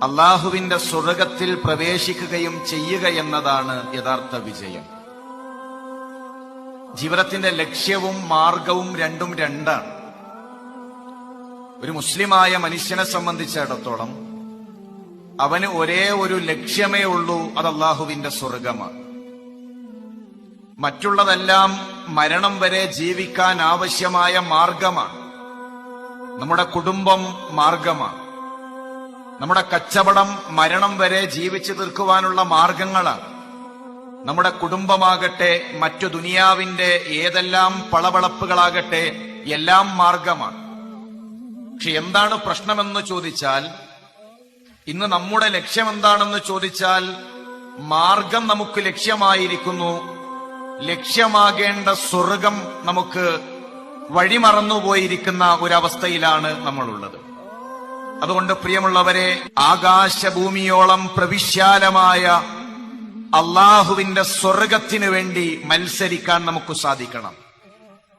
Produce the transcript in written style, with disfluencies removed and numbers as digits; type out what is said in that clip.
അള്ളാഹുവിന്റെ സ്വർഗത്തിൽ പ്രവേശിക്കുകയും ചെയ്യുക എന്നതാണ് യഥാർത്ഥ വിജയം. ജീവിതത്തിന്റെ ലക്ഷ്യവും മാർഗവും രണ്ടും രണ്ടാണ്. ഒരു മുസ്ലിമായ മനുഷ്യനെ സംബന്ധിച്ചിടത്തോളം അവന് ഒരേ ഒരു ലക്ഷ്യമേ ഉള്ളൂ, അത് അള്ളാഹുവിന്റെ സ്വർഗമാണ്. മറ്റുള്ളതെല്ലാം മരണം വരെ ജീവിക്കാൻ ആവശ്യമായ മാർഗമാണ്. നമ്മുടെ കുടുംബം മാർഗമാണ്. നമ്മുടെ കച്ചവടം മരണം വരെ ജീവിച്ചു തീർക്കുവാനുള്ള മാർഗങ്ങളാണ്. നമ്മുടെ കുടുംബമാകട്ടെ, മറ്റു ദുനിയാവിന്റെ ഏതെല്ലാം പളവളപ്പുകളാകട്ടെ, എല്ലാം മാർഗമാണ്. പക്ഷെ എന്താണ് പ്രശ്നമെന്ന് ചോദിച്ചാൽ, ഇന്ന് നമ്മുടെ ലക്ഷ്യം എന്താണെന്ന് ചോദിച്ചാൽ, മാർഗം നമുക്ക് ലക്ഷ്യമായിരിക്കുന്നു, ലക്ഷ്യമാകേണ്ട സ്വർഗം നമുക്ക് വഴിമറന്നുപോയിരിക്കുന്ന ഒരവസ്ഥയിലാണ് നമ്മളുള്ളത്. അതുകൊണ്ട് പ്രിയമുള്ളവരെ, ആകാശഭൂമിയോളം പ്രവിശാലമായ അള്ളാഹുവിന്റെ സ്വർഗത്തിനു വേണ്ടി മത്സരിക്കാൻ നമുക്ക് സാധിക്കണം.